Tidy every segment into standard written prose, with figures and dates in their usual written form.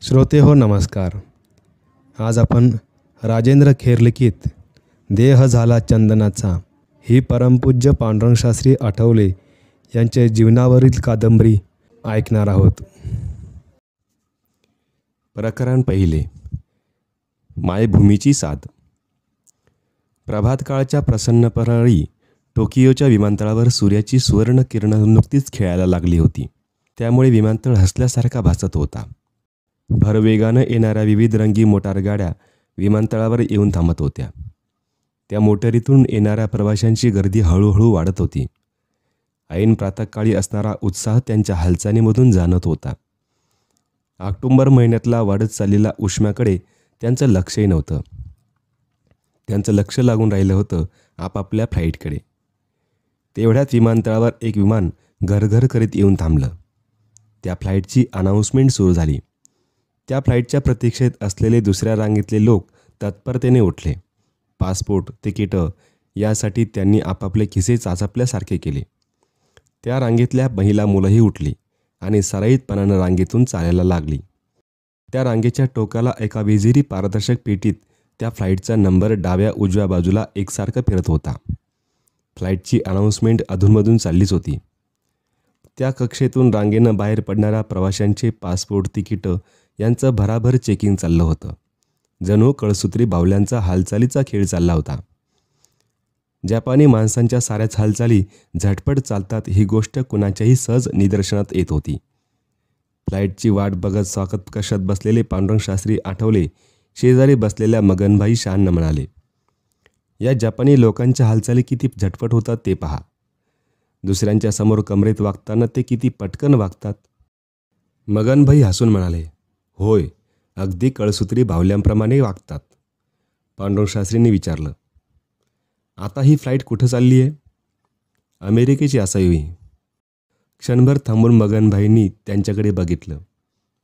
श्रोते हो नमस्कार. आज आपण राजेंद्र खेर लिखित देह झाला चंदनाचा ही परमपूज्य पांडुरंगशास्त्री आठवले यांचे जीवनावरील कादंबरी ऐकणार आहोत. प्रकरण पहिले. मायभूमीची साद. प्रभातकाळच्या प्रसन्न प्रहरी टोकियोच्या विमानतळावर सूर्याची सुवर्ण किरणं नुकतीच खेळायला लागली होती. त्यामुळे विमानतळ हसल्यासारखा भासत होता. भरवेगानं येणाऱ्या विविध रंगी मोटारगाड्या विमानतळावर येऊन थांबत होत्या. त्या मोटारीतून येणाऱ्या प्रवाशांची गर्दी हळूहळू वाढत होती. ऐन प्रातःकाळी असणारा उत्साह त्यांच्या हालचालीमधून जाणवत होता. ऑक्टोबर महिन्यातला वाढत चाललेल्या उष्म्याकडे त्यांचं लक्षही नव्हतं. त्यांचं लक्ष लागून राहिलं होतं आपापल्या फ्लाईटकडे. तेवढ्यात विमानतळावर एक विमान घरघर करीत येऊन थांबलं. त्या फ्लाईटची अनाऊन्समेंट सुरू झाली. त्या फ्लाईटच्या प्रतीक्षेत असलेले दुसऱ्या रांगेतले लोक तत्परतेने उठले. पासपोर्ट, तिकीटं यासाठी त्यांनी आपापले खिसे चाचपल्यासारखे केले. त्या रांगेतल्या महिला मुलंही उठली आणि सराईतपणानं रांगेतून चालायला लागली. त्या रांगेच्या टोकाला एका विजिरी पारदर्शक पेटीत त्या फ्लाईटचा नंबर डाव्या उजव्या बाजूला एकसारखा फिरत होता. फ्लाईटची अनाऊन्समेंट अधूनमधून चाललीच होती. त्या कक्षेतून रांगेनं बाहेर पडणाऱ्या प्रवाशांचे पासपोर्ट, तिकीटं यांचं भराभर चेकिंग चाललं होतं. जणू कळसूत्री बावल्यांचा हालचालीचा खेळ चालला होता. जपानी माणसांच्या साऱ्याच हालचाली झटपट चालतात ही गोष्ट कुणाच्याही सहज निदर्शनात येत होती. फ्लाईटची वाट बघत स्वागत कक्षात बसलेले पांडुरंगशास्त्री आठवले शेजारी बसलेल्या मगनभाई शाहनं म्हणाले, या जपानी लोकांच्या हालचाली किती झटपट होतात ते पहा. दुसऱ्यांच्या समोर कमरेत वागताना ते किती पटकन वागतात. मगनभाई हसून म्हणाले, होय, अगदी कळसूत्री बावल्यांप्रमाणे वागतात. पांडुरंगशास्त्रींनी विचारलं, आता ही फ्लाईट कुठं चालली आहे? अमेरिकेची असावी. क्षणभर थांबून मगनभाईंनी त्यांच्याकडे बघितलं.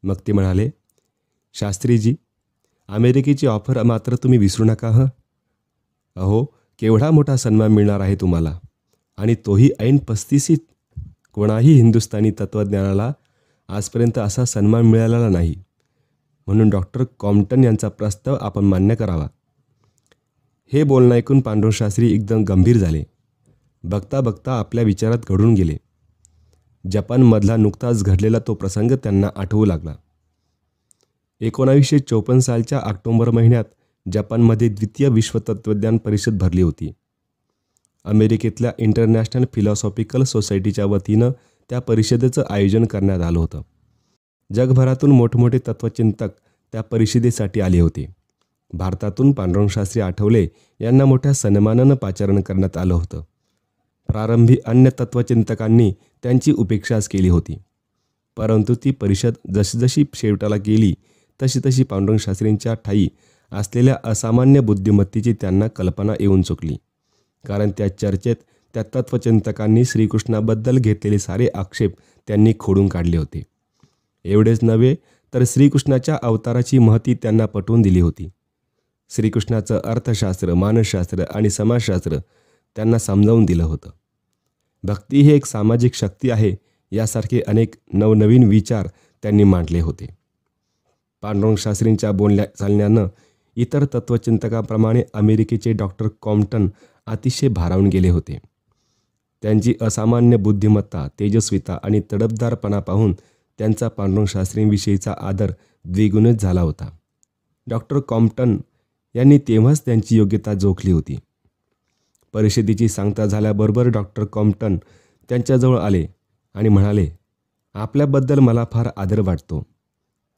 मग ते म्हणाले, शास्त्रीजी, अमेरिकेची ऑफर मात्र तुम्ही विसरू नका हं. अहो, केवढा मोठा सन्मान मिळणार आहे तुम्हाला, आणि तोही ऐन 35शीत. कोणाही हिंदुस्थानी तत्त्वज्ञानाला आजपर्यंत असा सन्मान मिळालेला नाही. म्हणून डॉक्टर कॉम्प्टन यांचा प्रस्ताव आपण मान्य करावा. हे बोलणं ऐकून पांडुरंगशास्त्री एकदम गंभीर झाले. बघता बघता आपल्या विचारात घडून गेले. जपानमधला नुकताच घडलेला तो प्रसंग त्यांना आठवू लागला. 1954 सालच्या ऑक्टोबर महिन्यात जपानमध्ये द्वितीय विश्व तत्त्वज्ञान परिषद भरली होती. अमेरिकेतल्या इंटरनॅशनल फिलॉसॉफिकल सोसायटीच्या वतीनं त्या परिषदेचं आयोजन करण्यात आलं होतं. जगभरातून मोठमोठे तत्त्वचिंतक त्या परिषदेसाठी आले होते. भारतातून पांडुरंगशास्त्री आठवले यांना मोठ्या सन्मानानं पाचारण करण्यात आलं होतं. प्रारंभी अन्य तत्त्वचिंतकांनी त्यांची उपेक्षाच केली होती. परंतु ती परिषद जशीजशी शेवटाला गेली तशी तशी पांडुरंगशास्त्रींच्या ठायी असलेल्या असामान्य बुद्धिमत्तेची त्यांना कल्पना येऊन चुकली. कारण त्या चर्चेत त्या तत्त्वचिंतकांनी श्रीकृष्णाबद्दल घेतलेले सारे आक्षेप त्यांनी खोडून काढले होते. एवढेच नव्हे तर श्रीकृष्णाच्या अवताराची महती त्यांना पटवून दिली होती. श्रीकृष्णाचं अर्थशास्त्र, मानसशास्त्र आणि समाजशास्त्र त्यांना समजावून दिलं होतं. भक्ती ही एक सामाजिक शक्ती आहे यासारखे अनेक नवनवीन विचार त्यांनी मांडले होते. पांडुरंगशास्त्रींच्या बोलण्या चालण्यानं इतर तत्त्वचिंतकांप्रमाणे अमेरिकेचे डॉक्टर कॉम्प्टन अतिशय भारावून गेले होते. त्यांची असामान्य बुद्धिमत्ता, तेजस्विता आणि तडफदारपणा पाहून त्यांचा पांडुरंगशास्त्रींविषयीचा आदर द्विगुणित झाला होता. डॉक्टर कॉम्प्टन यांनी तेव्हाच त्यांची योग्यता जोखली होती. परिषदेची सांगता झाल्याबरोबर डॉक्टर कॉम्प्टन त्यांच्याजवळ आले आणि म्हणाले, आपल्याबद्दल मला फार आदर वाटतो.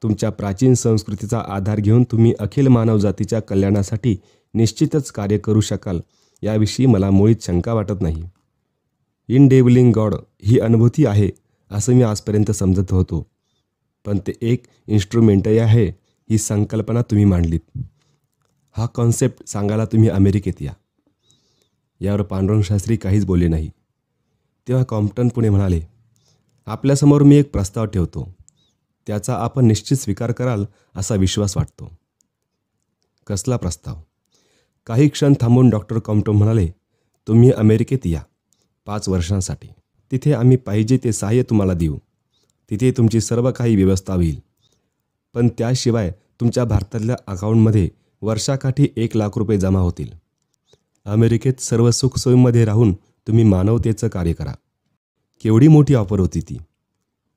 तुमच्या प्राचीन संस्कृतीचा आधार घेऊन तुम्ही अखिल मानवजातीच्या कल्याणासाठी निश्चितच कार्य करू शकाल याविषयी मला मुळीच शंका वाटत नाही. इनडेव्हिलिंग गॉड ही अनुभूती आहे असं मी आजपर्यंत समजत होतो, पण ते एक इन्स्ट्रुमेंटही आहे ही संकल्पना तुम्ही मांडलीत. हा कॉन्सेप्ट सांगायला तुम्ही अमेरिकेत या. यावर पांडुरंगशास्त्री काहीच बोलले नाही. तेव्हा कॉम्प्टन पुढे म्हणाले, आपल्यासमोर मी एक प्रस्ताव ठेवतो. त्याचा आपण निश्चित स्वीकार कराल असा विश्वास वाटतो. कसला प्रस्ताव? काही क्षण थांबून डॉक्टर कॉम्प्टन म्हणाले, तुम्ही अमेरिकेत या 5 वर्षांसाठी. तिथे आम्ही पाहिजे ते सहाय्य तुम्हाला देऊ. तिथे तुमची सर्व काही व्यवस्था होईल. पण त्याशिवाय तुमच्या भारतातल्या अकाउंटमध्ये वर्षाकाठी 1,00,000 रुपये जमा होतील. अमेरिकेत सर्व सुखसोयीमध्ये राहून तुम्ही मानवतेचं कार्य करा. केवढी मोठी ऑफर होती ती.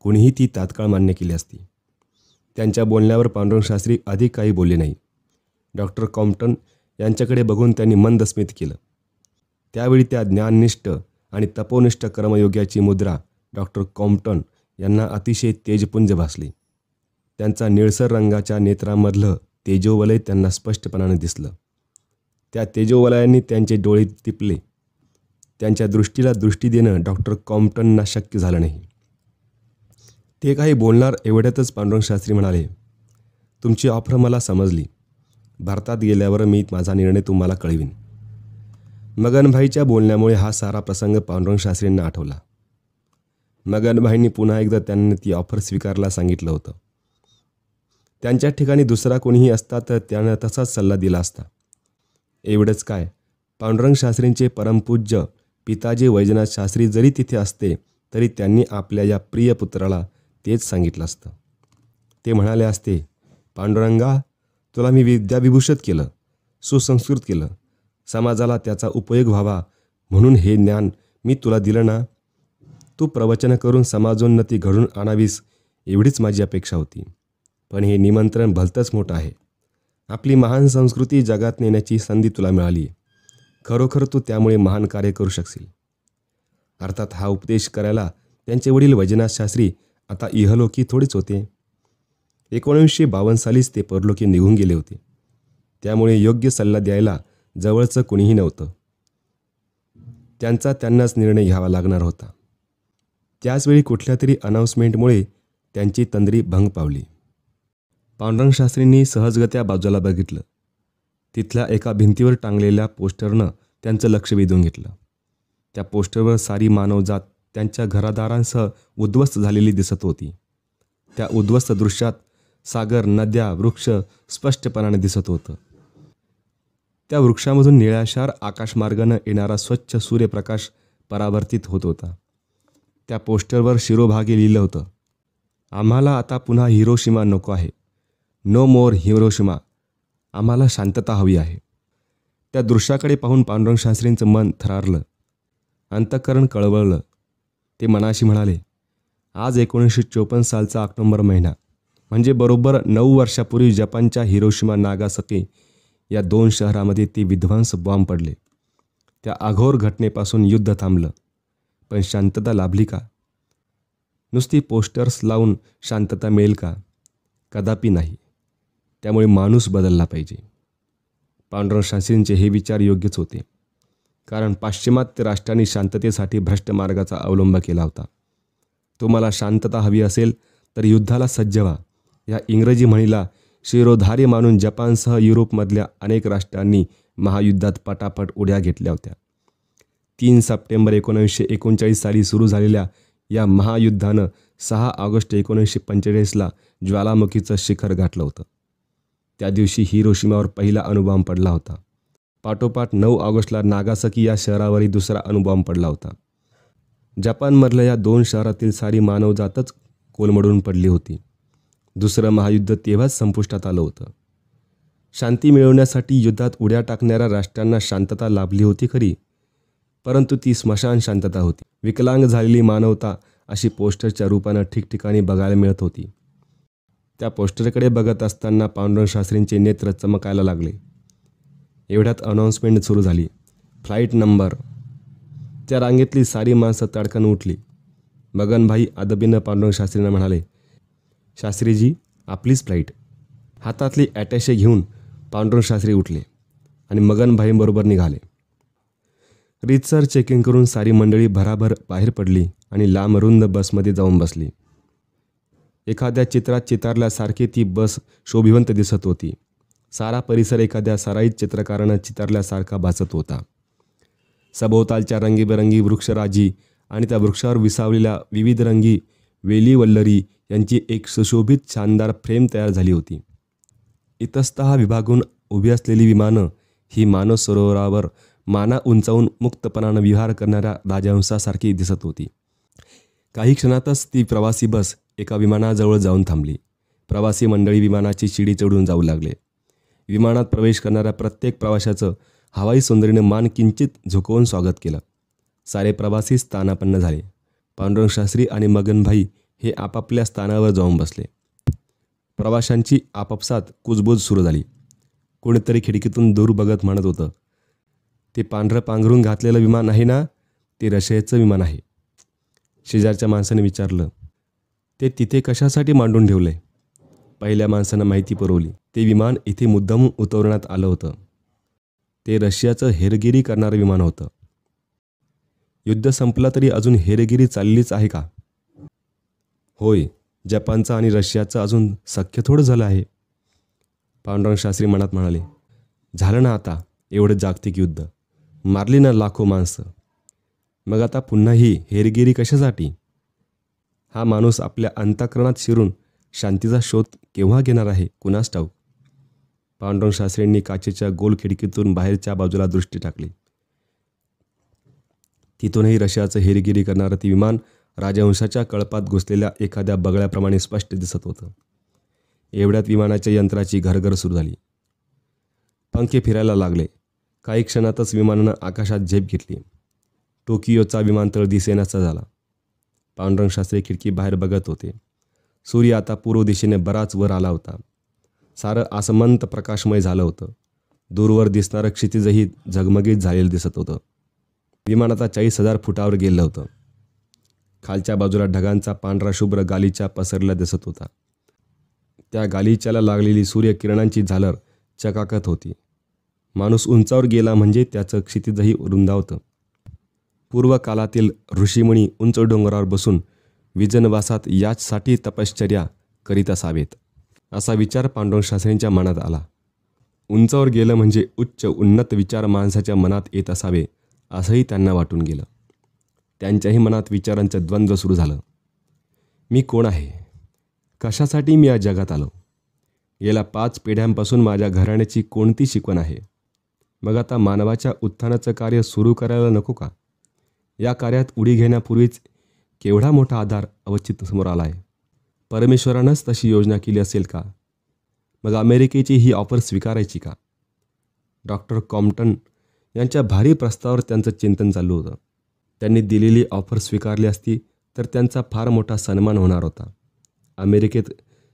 कोणीही ती तात्काळ मान्य केली असती. त्यांच्या बोलण्यावर पांडुरंग शास्त्री अधिक काही बोलले नाही. डॉक्टर कॉम्प्टन यांच्याकडे बघून त्यांनी मंदस्मित केलं. त्यावेळी त्या ज्ञाननिष्ठ आणि तपोनिष्ठ कर्मयोग्याची मुद्रा डॉक्टर कॉम्प्टन यांना अतिशय तेजपुंज भासली. त्यांचा निळसर रंगाच्या नेत्रांमधलं तेजोवलय त्यांना स्पष्टपणाने दिसलं. त्या तेजोवलयांनी त्यांचे डोळे टिपले. त्यांच्या दृष्टीला दृष्टी देणं डॉक्टर कॉम्प्टनना शक्य झालं नाही. ते काही बोलणार एवढ्यातच पांडुरंग शास्त्री म्हणाले, तुमची ऑफर मला समजली. भारतात गेल्यावर मी माझा निर्णय तुम्हाला कळवीन. मगनभाईच्या बोलण्यामुळे हा सारा प्रसंग पांडुरंग शास्त्रींना आठवला. मगनभाईंनी पुन्हा एकदा त्यांनी ती ऑफर स्वीकारला सांगितलं होतं. त्यांच्या ठिकाणी दुसरा कोणीही असता तर त्यानं तसाच सल्ला दिला असता. एवढंच काय, पांडुरंग शास्त्रींचे परमपूज्य पिताजी वैजनाथ शास्त्री जरी तिथे असते तरी त्यांनी आपल्या या प्रिय पुत्राला तेच सांगितलं असतं. ते म्हणाले असते, पांडुरंगा, तुला मी विद्याविभूषित केलं, सुसंस्कृत केलं. समाजाला त्याचा उपयोग व्हावा म्हणून हे ज्ञान मी तुला दिलं ना. तू प्रवचन करून समाजोन्नती घडून आणावीस एवढीच माझी अपेक्षा होती. पण हे निमंत्रण भलतंच मोठं आहे. आपली महान संस्कृती जगात नेण्याची संधी तुला मिळाली. खरोखर तू त्यामुळे महान कार्य करू शकशील. अर्थात हा उपदेश करायला त्यांचे वडील वैजनाथ शास्त्री आता इहलोकी थोडीच होते. 1952 सालीच ते परलोकी निघून गेले होते. त्यामुळे योग्य सल्ला द्यायला जवळचं कुणीही नव्हतं. त्यांचा त्यांनाच निर्णय घ्यावा लागणार होता. त्याचवेळी कुठल्या तरी अनाऊन्समेंटमुळे त्यांची तंद्री भंग पावली. पांडुरंग शास्त्रींनी सहजगत्या बाजूला बघितलं. तिथल्या एका भिंतीवर टांगलेल्या पोस्टरनं त्यांचं लक्ष वेधून घेतलं. त्या पोस्टरवर सारी मानवजात त्यांच्या घरादारांसह उद्ध्वस्त झालेली दिसत होती. त्या उद्ध्वस्त दृश्यात सागर, नद्या, वृक्ष स्पष्टपणाने दिसत होतं. त्या वृक्षामधून निळाशार आकाशमार्गानं येणारा स्वच्छ सूर्यप्रकाश परावर्तित होत होता. त्या पोस्टरवर शिरोभागी लिहिलं होतं, आम्हाला आता पुन्हा हिरोशिमा नको आहे. नो मोर हिरोशिमा. आम्हाला शांतता हवी आहे. त्या दृश्याकडे पाहून पांडुरंग शास्त्रींचं मन थरारलं. अंतःकरण कळवळलं. ते मनाशी म्हणाले, आज 1954 सालचा ऑक्टोबर महिना म्हणजे बरोबर 9 वर्षापूर्वी जपानच्या हिरोशिमा नागासाकी या 2 शहरामध्ये ते विध्वंस बॉम्ब पडले. त्या अघोर घटनेपासून युद्ध थांबलं. पण शांतता लाभली का? नुसती पोस्टर्स लावून शांतता मिळेल का? कदापि नाही. त्यामुळे माणूस बदलला पाहिजे. पांडुरंग शास्त्रींचे हे विचार योग्यच होते. कारण पाश्चिमात्य राष्ट्रांनी शांततेसाठी भ्रष्ट मार्गाचा अवलंब केला होता. तुम्हाला शांतता हवी असेल तर युद्धाला सज्ज व्हा. या इंग्रजी म्हणीला शिरोधार्य मानून जपानसह युरोपमधल्या अनेक राष्ट्रांनी महायुद्धात पटापट उड्या घेतल्या होत्या. 3 सप्टेंबर 1939 साली सुरू झालेल्या या महायुद्धानं 6 ऑगस्ट 1945ला ज्वालामुखीचं शिखर गाठलं होतं. त्या दिवशी हिरोशिमावर पहिला अणुबॉम्ब पडला होता. पाठोपाठ 9 ऑगस्टला नागासाकी या शहरावरही दुसरा अणुबॉम्ब पडला होता. जपानमधल्या या 2 शहरातील सारी मानवजातच कोलमडून पडली होती. दुसरं महायुद्ध तेव्हाच संपुष्टात आलं होतं. शांती मिळवण्यासाठी युद्धात उड्या टाकणाऱ्या राष्ट्रांना शांतता लाभली होती खरी, परंतु ती स्मशान शांतता होती. विकलांग झालेली मानवता अशी पोस्टरच्या रूपानं ठिकठिकाणी बघायला मिळत होती. त्या पोस्टरकडे बघत असताना पांडुरंग शास्त्रींचे नेत्र चमकायला लागले. एवढ्यात अनाऊन्समेंट सुरू झाली. Flight number. त्या रांगेतली सारी माणसं तडकन उठली. मगनभाई अदबीनं पांडुरंग शास्त्रींना म्हणाले, शास्त्रीजी, आपलीच फ्लाईट. हातातली ॲटॅशे घेऊन पांडुरंग शास्त्री उठले आणि मगनभाईंबरोबर निघाले. रीतसर चेकिंग करून सारी मंडळी भराभर बाहेर पडली आणि लांबरुंद बसमध्ये जाऊन बसली. एखाद्या चित्रात चितारल्यासारखी ती बस शोभिवंत दिसत होती. सारा परिसर एखाद्या सराईत चित्रकारानं चितारल्यासारखा भासत होता. सभोवतालच्या रंगीबेरंगी वृक्षराजी आणि त्या वृक्षावर विसावलेल्या विविध रंगी वेली वल्लरी यांची एक सुशोभित शानदार फ्रेम तयार झाली होती. इतस्तः विभागून उभी असलेली विमानं ही मानव सरोवरावर माना उंचावून मुक्तपणानं विहार करणाऱ्या राजहंसासारखी दिसत होती. काही क्षणातच ती प्रवासी बस एका विमानाजवळ जाऊन थांबली. प्रवासी मंडळी विमानाची शिडी चढून जाऊ लागले. विमानात प्रवेश करणाऱ्या प्रत्येक प्रवाशाचं हवाई सुंदरीनं मान किंचित झुकवून स्वागत केलं. सारे प्रवासी स्थानापन्न झाले. पांडुरंगशास्त्री आणि मगनभाई हे आपापल्या स्थानावर जाऊन बसले. प्रवाशांची आपापसात कुजबूज सुरू झाली. कोणीतरी खिडकीतून दूर बघत म्हणत होतं, ते पांढरं पांघरून घातलेलं विमान आहे ना, ते रशियाचं विमान आहे. शेजारच्या माणसाने विचारलं, ते तिथे कशासाठी मांडून ठेवलंय? पहिल्या माणसानं माहिती पुरवली, ते विमान इथे मुद्दाम उतरवण्यात आलं होतं. ते रशियाचं हेरगिरी करणारं विमान होतं. युद्ध संपलं तरी अजून हेरगिरी चाललीच आहे का? होय, जपानचं आणि रशियाचं अजून सख्य थोडं झालं आहे. पांडुरंगशास्त्री मनात म्हणाले, झालं ना आता एवढं जागतिक युद्ध, मारली ना लाखो माणसं, मग आता पुन्हा ही हेरगिरी कशासाठी? हा माणूस आपल्या अंतःकरणात शिरून शांतीचा शोध केव्हा घेणार आहे कुणास ठाऊक. पांडुरंगशास्त्रींनी काचेच्या गोल खिडकीतून बाहेरच्या बाजूला दृष्टी टाकली. तिथूनही रशियाचं हेरगिरी करणारं ते विमान राजहंसाच्या कळपात घुसलेल्या एखाद्या बगळ्याप्रमाणे स्पष्ट दिसत होतं. एवढ्यात विमानाच्या यंत्राची घरघर सुरू झाली. पंखे फिरायला लागले. काही क्षणातच विमानानं आकाशात झेप घेतली. टोकियोचा विमानतळ दिसेनासा झाला. पांडुरंगशास्त्री खिडकी बाहेर बघत होते. सूर्य आता पूर्व दिशेने बराच वर आला होता. सारं आसमंत प्रकाशमय झालं होतं. दूरवर दिसणारं क्षितिजही झगमगीत झालेलं दिसत होतं. विमान आता 40,000 फुटावर गेलं होतं. खालच्या बाजूला ढगांचा पांढरा शुभ्र गालिचा पसरला दिसत होता. त्या गालिच्याला लागलेली सूर्यकिरणांची झालर चकाकत होती. माणूस उंचावर गेला म्हणजे त्याचं क्षितिजही रुंदावतं. पूर्व काळातील ऋषीमुनी उंच डोंगरावर बसून विजनवासात याचसाठी तपश्चर्या करीत असावेत, असा विचार पांडुरंगशास्त्रींच्या मनात आला. उंचावर गेलं म्हणजे उच्च उन्नत विचार माणसाच्या मनात येत असावे, असंही त्यांना वाटून गेलं. त्यांच्याही मनात विचारांचं द्वंद्व सुरू झालं. मी कोण आहे? कशासाठी मी या जगात आलो? गेल्या 5 पिढ्यांपासून माझ्या घराण्याची कोणती शिकवण आहे? मग आता मानवाच्या उत्थानाचं कार्य सुरू करायला नको का? या कार्यात उडी घेण्यापूर्वीच केवढा मोठा आधार अवचित समोर आला आहे. परमेश्वरानंच तशी योजना केली असेल का? मग अमेरिकेची ही ऑफर स्वीकारायची का? डॉक्टर कॉम्प्टन यांच्या भारी प्रस्तावावर त्यांचं चिंतन चालू होतं. त्यांनी दिलेली ऑफर स्वीकारली असती तर त्यांचा फार मोठा सन्मान होणार होता. अमेरिकेत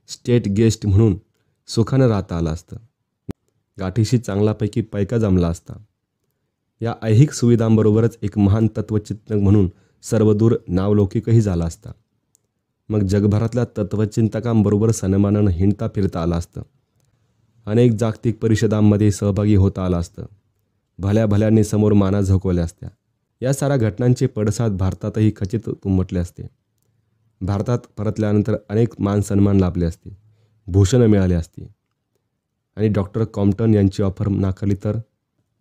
स्टेट गेस्ट म्हणून सुखानं राहता आलं असतं. गाठीशी चांगल्यापैकी पैका जमला असता. या ऐहिक सुविधांबरोबरच एक महान तत्त्वचिंतक म्हणून सर्वदूर नावलौकिकही झाला असता. मग जगभरातल्या तत्त्वचिंतकांबरोबर सन्मानानं हिंडता फिरता आलं असतं. अनेक जागतिक परिषदांमध्ये सहभागी होता आलं असतं. भल्या भल्यांनी समोर माना झोकवल्या असत्या. या साऱ्या घटनांचे पडसाद भारतातही खचित उमटले असते. भारतात परतल्यानंतर अनेक मान सन्मान लाभले असते, भूषणं मिळाली असती. आणि डॉक्टर कॉम्प्टन यांची ऑफर नाकारली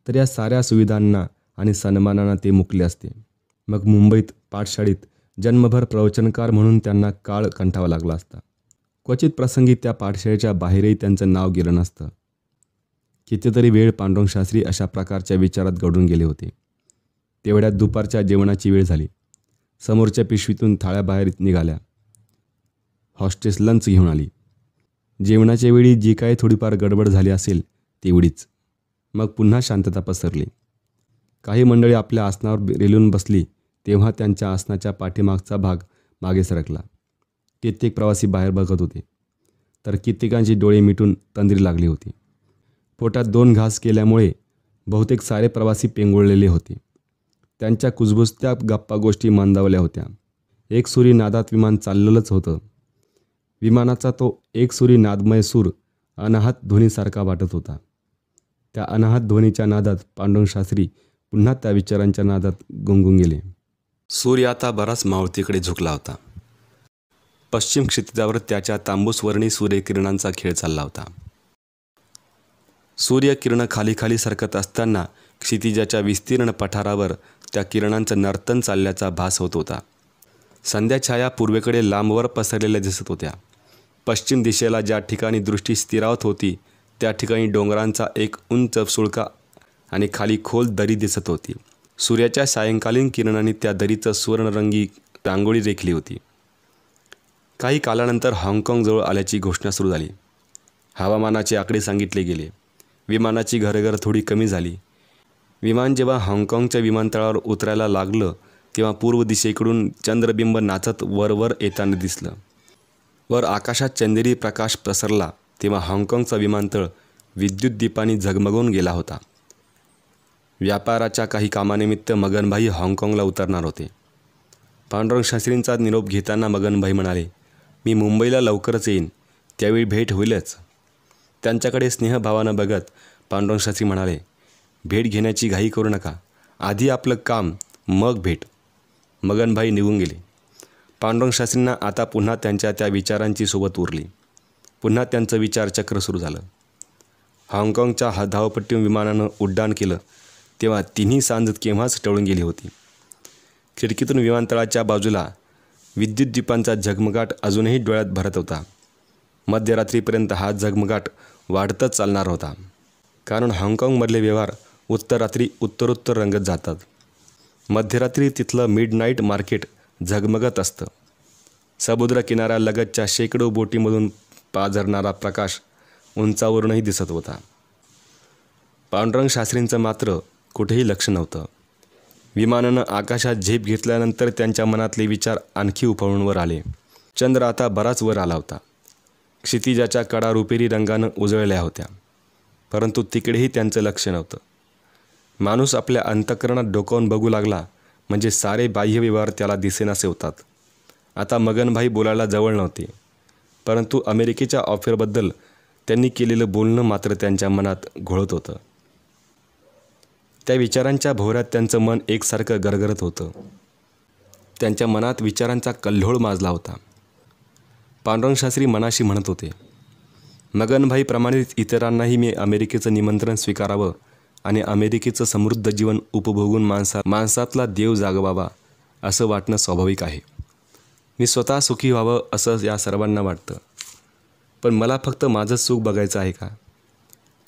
तर या साऱ्या सुविधांना आणि सन्मानांना ते मुकले असते. मग मुंबईत पाठशाळेत जन्मभर प्रवचनकार म्हणून त्यांना काळ कंठावा लागला असता. क्वचित प्रसंगी त्या पाठशाळेच्या बाहेरही त्यांचं नाव गेलं नसतं. कितीतरी वेळ पांडुरंगशास्त्री अशा प्रकारच्या विचारात गढून गेले होते. तेवढ्यात दुपारच्या जेवणाची वेळ झाली. समोरच्या पिशवीतून थाळ्या बाहेर निघाल्या. हॉस्टेस लंच घेऊन आली. जेवणाच्या वेळी जी काही थोडीफार गडबड झाली असेल तेवढीच. मग पुन्हा शांतता पसरली. काही मंडळी आपल्या आसनावर रेलून बसली तेव्हा त्यांच्या आसनाच्या पाठीमागचा भाग मागे सरकला. कित्येक प्रवासी बाहेर बघत होते, तर कित्येकांची डोळे मिटून तंद्री लागली होती. पोटात 2 घास केल्यामुळे बहुतेक सारे प्रवासी पेंगुळलेले होते. त्यांच्या कुजबुजत्या गप्पा गोष्टी मंदावल्या होत्या. एकसुरी नादात विमान चाललेलंच होतं. विमानाचा तो एकसुरी नादमय सूर अनाहत ध्वनीसारखा वाटत होता. त्या अनाहत ध्वनीच्या नादात पांडुरंगशास्त्री पुन्हा त्या विचारांच्या नादात गुंगून गेले. सूर्य आता बराच मावळतीकडे झुकला होता. पश्चिम क्षितिजावर त्याच्या तांबूसवर्णी सूर्यकिरणांचा खेळ चालला होता. सूर्यकिरणं खाली खाली सरकत असताना क्षितिजाच्या विस्तीर्ण पठारावर त्या किरणांचं नर्तन चालल्याचा भास होत होता. संध्याछाया पूर्वेकडे लांबवर पसरलेल्या दिसत होत्या. पश्चिम दिशेला ज्या ठिकाणी दृष्टी स्थिरावत होती त्या ठिकाणी डोंगरांचा एक उंच सुळका आणि खाली खोल दरी दिसत होती. सूर्याच्या सायंकालीन किरणांनी त्या दरीचं सुवर्णरंगी रांगोळी रेखली होती. काही कालानंतर हाँगकाँगजवळ आल्याची घोषणा सुरू झाली. हवामानाचे आकडे सांगितले गेले. विमानाची घरघर थोडी कमी झाली. विमान जेव्हा हाँगकाँगच्या विमानतळावर उतरायला लागलं तेव्हा पूर्व दिशेकडून चंद्रबिंब नाचत वरवर येताना दिसलं. वर आकाशात चंदेरी प्रकाश पसरला तेव्हा हाँगकाँगचा विमानतळ विद्युत दीपांनी झगमगून गेला होता. व्यापाराच्या काही कामानिमित्त मगनभाई हाँगकाँगला उतरणार होते. पांडुरंग शास्त्रींचा निरोप घेताना मगनभाई म्हणाले, मी मुंबईला लवकरच येईन, त्यावेळी भेट होईलच. त्यांच्याकडे स्नेहभावानं बघत पांडुरंग शास्त्री म्हणाले, भेट घेण्याची घाई करू नका, आधी आपलं काम मग भेट. मगनभाई निघून गेले. पांडुरंग शास्त्रींना आता पुन्हा त्यांच्या त्या विचारांची सोबत उरली. पुन्हा त्यांचं विचारचक्र सुरू झालं. हाँगकाँगच्या धावपट्टी विमानानं उड्डाण केलं तेव्हा तिन्ही सांज केव्हाच टळून गेली होती. खिडकीतून विमानतळाच्या बाजूला विद्युत दीपांचा झगमगाट अजूनही डोळ्यात भरत होता. मध्यरात्रीपर्यंत हा झगमगाट वाढतच चालणार होता, कारण हाँगकाँगमधले व्यवहार उत्तरात्री उत्तरोत्तर रंगत जातात. मध्यरात्री तिथलं मिडनाईट मार्केट झगमगत असतं. समुद्र किनाऱ्यालगतच्या शेकडो बोटीमधून पाझरणारा प्रकाश उंचावरूनही दिसत होता. पांडुरंग शास्त्रींचं मात्र कुठेही लक्ष नव्हतं. विमानानं आकाशात झेप घेतल्यानंतर त्यांच्या मनातले विचार आणखी उफाळून वर आले. चंद्र आता बराच वर आला होता. क्षितिजाच्या कडा रुपेरी रंगानं उजळल्या होत्या, परंतु तिकडेही त्यांचं लक्ष नव्हतं. माणूस आपल्या अंतःकरणात डोकावून बघू लागला म्हणजे सारे बाह्य व्यवहार त्याला दिसेनासे होतात. आता मगनभाई बोलायला जवळ नव्हते, परंतु अमेरिकेच्या ऑफरबद्दल त्यांनी केलेलं बोलणं मात्र त्यांच्या मनात घोळत होतं. त्या विचारांच्या भोवऱ्यात त्यांचं मन एकसारखं गरगरत होतं. त्यांच्या मनात विचारांचा कल्लोळ माजला होता. पांडुरंग शास्त्री मनाशी म्हणत होते, मगनभाईप्रमाणेच इतरांनाही मी अमेरिकेचं निमंत्रण स्वीकारावं आणि अमेरिकेचं समृद्ध जीवन उपभोगून माणसातला देव जागवावा असं वाटणं स्वाभाविक आहे. मी स्वतः सुखी व्हावं असं या सर्वांना वाटतं. पण मला फक्त माझं सुख बघायचं आहे का?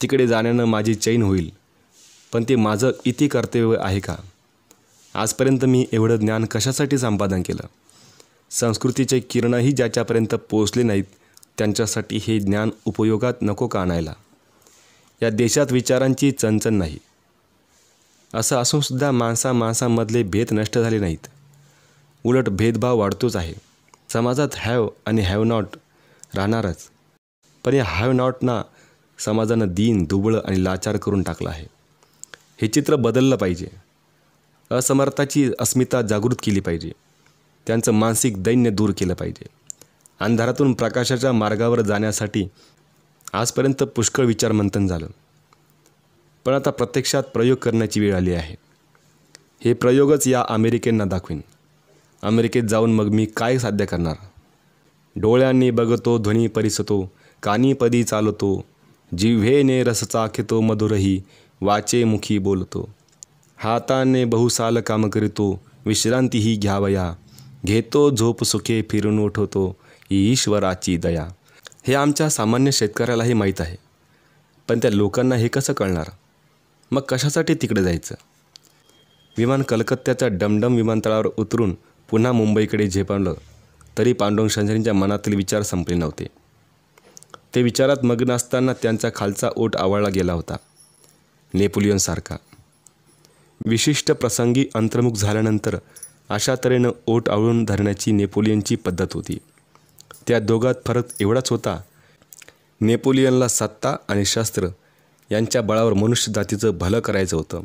तिकडे जाण्यानं माझी चैन होईल, पण ते माझं इति कर्तव्य आहे का? आजपर्यंत मी एवढं ज्ञान कशासाठी संपादन केलं? संस्कृतीचे किरणही ज्याच्यापर्यंत पोचले नाहीत त्यांच्यासाठी हे ज्ञान उपयोगात नको का आणायला? या देशात विचारांची चणचण नाही. असं असूनसुद्धा माणसामधले भेद नष्ट झाले नाहीत. उलट भेदभाव वाढतोच आहे. समाजात हॅव आणि हॅव नॉट राहणारच, पण या हॅव नॉटना समाजानं दीन, दुबळं आणि लाचार करून टाकलं आहे. हे चित्र बदललं पाहिजे. असमर्थाची अस्मिता जागृत केली पाहिजे. त्यांचं मानसिक दैन्य दूर केलं पाहिजे. अंधारातून प्रकाशाच्या मार्गावर जाण्यासाठी आजपर्यंत पुष्कळ विचारमंथन झालं, पण आता प्रत्यक्षात प्रयोग करण्याची वेळ आली आहे. हे प्रयोगच या अमेरिकेंना दाखवीन. अमेरिकेत जाऊन मग मी काय साध्य करणार? डोळ्यांनी बघतो ध्वनी परिसतो, कानी पदी चालतो, जिव्हेने रस चाखतो मधुरही, वाचे मुखी बोलतो, हाताने बहुसाल काम करीतो, विश्रांतीही घ्यावया, घेतो झोप सुखे फिरून उठवतो, ईश्वराची दया. हे आमच्या सामान्य शेतकऱ्यालाही माहीत आहे, पण त्या लोकांना हे कसं कळणार? मग कशासाठी तिकडे जायचं? विमान कलकत्त्याच्या डमडम विमानतळावर उतरून पुन्हा मुंबईकडे झेपावलं तरी पांडुरंग शास्त्रींच्या मनातील विचार संपले नव्हते. ते विचारात मग्न असताना त्यांचा खालचा ओठ आवळला गेला होता, नेपोलियनसारखा. विशिष्ट प्रसंगी अंतर्मुख झाल्यानंतर अशा तऱ्हेनं ओठ आवळून धरण्याची नेपोलियनची पद्धत होती. त्या दोघात फरक एवढाच होता, नेपोलियनला सत्ता आणि शस्त्र यांच्या बळावर मनुष्य जातीचं भलं करायचं होतं,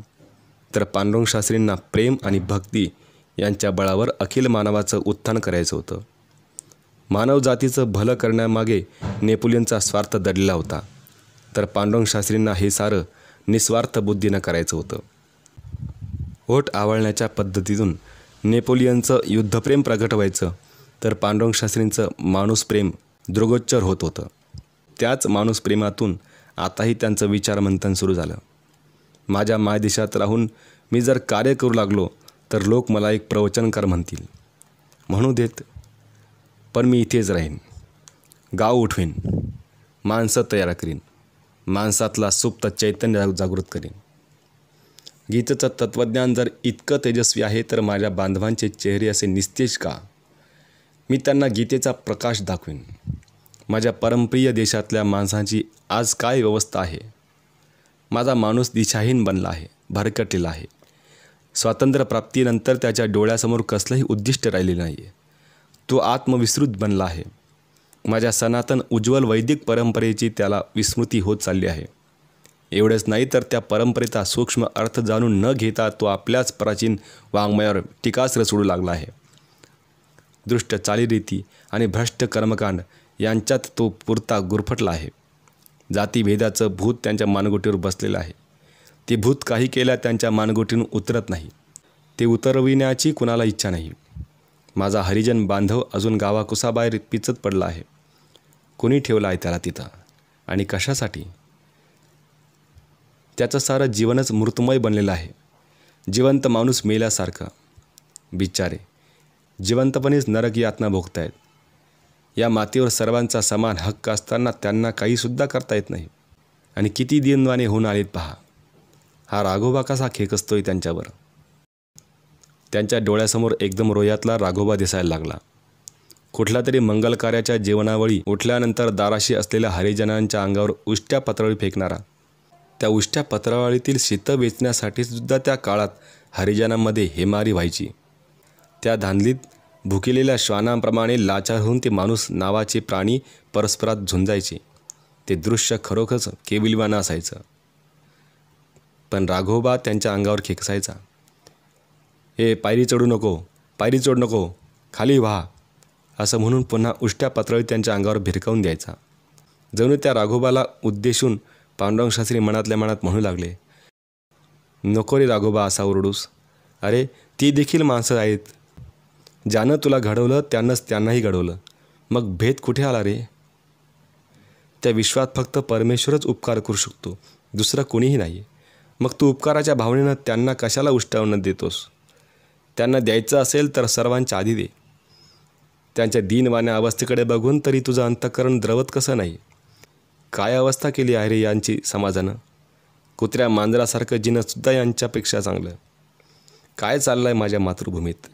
तर पांडुरंग शास्त्रींना प्रेम आणि भक्ती यांच्या बळावर अखिल मानवाचं उत्थान करायचं होतं. मानव जातीचं भलं करण्यामागे नेपोलियनचा स्वार्थ दडलेला होता, तर पांडुरंग शास्त्रींना हे सारं निस्वार्थ बुद्धीनं करायचं होतं. ओठ आवळण्याच्या पद्धतीतून नेपोलियनचं युद्धप्रेम प्रगट व्हायचं, तर पांडुरंग शास्त्रींचं माणूसप्रेम दृगोच्चर होत होतं. त्याच माणूसप्रेमातून आताही त्यांचं विचारमंथन सुरू झालं. माझ्या मायदेशात राहून मी जर कार्य करू लागलो तर लोक मला एक प्रवचनकार म्हणतील. म्हणू देत, पण मी इथेच राहीन. गाव उठवीन, माणसं तयार करीन, माणसातला सुप्त चैतन्य जागृत करीन. गीतेचं तत्त्वज्ञान जर इतकं तेजस्वी आहे तर माझ्या बांधवांचे चेहरे असे निस्तेज का? मी त्यांना गीतेचा प्रकाश दाखवीन. माझ्या परमप्रिय देशातल्या माणसांची आज काय व्यवस्था आहे. माझा माणूस दिशाहीन बनला आहे, भरकटलेला आहे. स्वातंत्र्यप्राप्तीनंतर त्याच्या डोळ्यासमोर कसलंही उद्दिष्ट राहिले नाही आहे. तो आत्मविस्मृत बनला आहे. माझ्या सनातन उज्ज्वल वैदिक परंपरेची त्याला विस्मृती होत चालली आहे. एवढंच नाही तर त्या परंपरेचा सूक्ष्म अर्थ जाणून न घेता तो आपल्याच प्राचीन वाङ्मयावर टीकास्त्र सोडू लागला आहे. दृष्ट चालीरीती आणि भ्रष्ट कर्मकांड यांच्यात तो पुरता गुरफटला आहे. जातीभेदाचं भूत त्यांच्या मानगुटीवर बसलेलं आहे. ते भूत काही केल्या त्यांच्या मानगुटीतून उतरत नाही. ते उतरविण्याची कुणाला इच्छा नाही. माझा हरिजन बांधव अजून गावाकुसाबाहेर पिचत पडला आहे. कोणी ठेवला आहे त्याला तिथं आणि कशासाठी? त्याचं सारं जीवनच मृत्यूमय बनलेलं आहे. जिवंत माणूस मेल्यासारखा. बिचारे जिवंतपणेच नरक यातना भोगतायत. या मातीवर सर्वांचा समान हक्क असताना त्यांना काहीसुद्धा करता येत नाही. आणि किती दिनवाने होऊन आलेत पहा. हा राघोबा कसा खेकसतोय त्यांच्यावर. त्यांच्या डोळ्यासमोर एकदम रोयातला राघोबा दिसायला लागला. कुठल्या तरी मंगलकार्याच्या जेवणावळी उठल्यानंतर दाराशी असलेल्या हरिजनांच्या अंगावर उष्ट्या पत्रावळी फेकणारा. त्या उष्ट्या पत्रावळीतील शीतं वेचण्यासाठी सुद्धा त्या काळात हरिजनांमध्ये हेमारी व्हायची. त्या धांदलीत भुकेलेल्या श्वानांप्रमाणे लाचार होऊन ते माणूस नावाचे प्राणी परस्परात झुंजायचे. ते दृश्य खरोखरच केविलवाणं असायचं. पण राघोबा त्यांच्या अंगावर खेकसायचा. हे पायरी चढू नको, पायरी चढू नको, खाली व्हा असं म्हणून पुन्हा उष्ट्या पत्रावळी त्यांच्या अंगावर भिरकावून द्यायचा. जणू त्या राघोबाला उद्देशून पांडुरंगशास्त्री मनातल्या मनात म्हणू लागले, नको रे राघोबा असा ओरडूस. अरे ती देखील माणसं आहेत. ज्यानं तुला घडवलं त्यानंच त्यांनाही घडवलं. मग भेद कुठे आला रे? त्या विश्वात फक्त परमेश्वरच उपकार करू शकतो, दुसरं कोणीही नाही. मग तू उपकाराच्या भावनेनं त्यांना कशाला उष्टावणं देतोस? त्यांना द्यायचं असेल तर सर्वांच्या आधी दे. त्यांच्या दीनवाण्या अवस्थेकडे बघून तरी तुझं अंतःकरण द्रवत कसं नाही? काय अवस्था केली आहे रे यांची समाजानं. कुत्र्या मांजरासारखं जिनंसुद्धा यांच्यापेक्षा चांगलं. काय चाललं आहे माझ्या मातृभूमीत?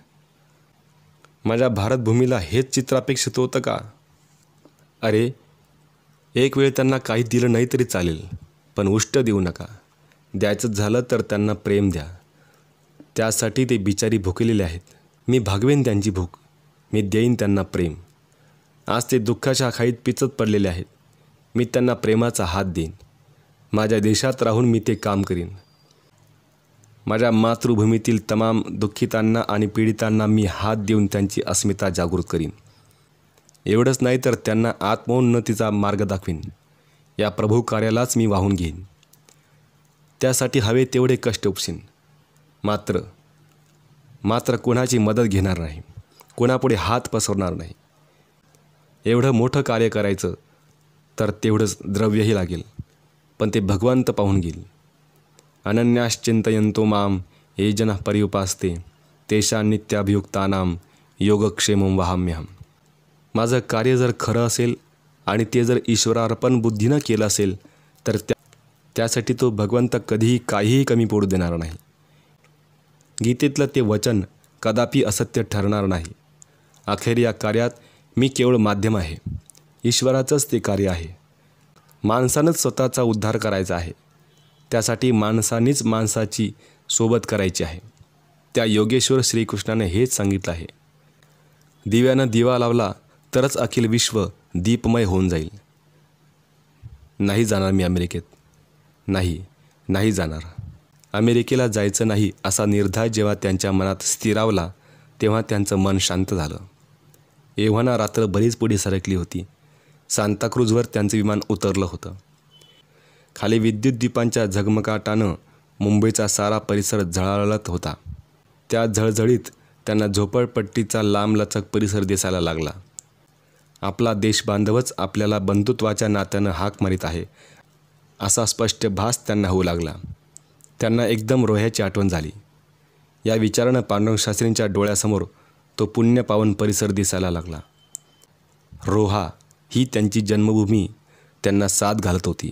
माझ्या भारतभूमीला हेच चित्र अपेक्षित होतं का? अरे एक वेळ त्यांना काही दिलं नाही तरी चालेल, पण उष्ट देऊ नका. द्यायचं झालं तर त्यांना प्रेम द्या. त्यासाठी ते बिचारी भुकेलेले आहेत. मी भागवेन त्यांची भूक. मी देईन त्यांना प्रेम. आज ते दुःखाच्या खाईत पिचत पडलेले आहेत. मी त्यांना प्रेमाचा हात देईन. माझ्या देशात राहून मी ते काम करीन. माझ्या मातृभूमीतील तमाम दुःखितांना आणि पीडितांना मी हात देऊन त्यांची अस्मिता जागृत करीन. एवढंच नाही तर त्यांना आत्मोन्नतीचा मार्ग दाखवीन. या प्रभू कार्यालाच मी वाहून घेईन. त्यासाठी हवे तेवढे कष्ट उपसीन. मात्र कोणाची मदत घेणार नाही, कोणापुढे हात पसरणार नाही. एवढं मोठं कार्य करायचं तर तेवढंच द्रव्यही लागेल, पण ते भगवंत पाहून घेईल. अनन्याश्चिंतयन्तो माम ये जनः पर्युपास्ते तेषां नित्याभियुक्तानां योगक्षेमं वहाम्यहम्. माझं कार्य जर खरं असेल आणि ते जर ईश्वरार्पण बुद्धीनं केलं असेल तर त्यासाठी तो भगवंत कधीही काहीही कमी पडू देणार नाही. गीतेतलं ते वचन कदापि असत्य ठरणार नाही. अखेर या कार्यात मी केवळ माध्यम आहे. ईश्वराचंच ते कार्य आहे. माणसानंच स्वतःचा उद्धार करायचा आहे. त्यासाठी माणसानीच माणसाची सोबत करायची आहे. त्या योगेश्वर श्रीकृष्णाने हेच सांगितलं आहे. दिव्यानं दिवा लावला तरच अखिल विश्व दीपमय होऊन जाईल. नाही जाणार मी अमेरिकेत. नाही जाणार. अमेरिकेला जायचं नाही असा निर्धार जेव्हा त्यांच्या मनात स्थिरावला तेव्हा त्यांचं मन शांत झालं. एव्हाना रात्र बरीच पुढे सरकली होती. सांताक्रूजवर त्यांचं विमान उतरलं होतं. खाली विद्युत दीपांच्या झगमगाटानं मुंबईचा सारा परिसर झळाळत होता. त्या झळझळीत त्यांना झोपडपट्टीचा लांबलचक परिसर दिसायला लागला. आपला देशबांधवच आपल्याला बंधुत्वाच्या नात्यानं हाक मारीत आहे असा स्पष्ट भास त्यांना होऊ लागला. त्यांना एकदम रोह्याची आठवण झाली. या विचारानं पांडुरंगशास्त्रींच्या डोळ्यासमोर तो पुण्यपावन परिसर दिसायला लागला. रोहा ही त्यांची जन्मभूमी त्यांना साद घालत होती.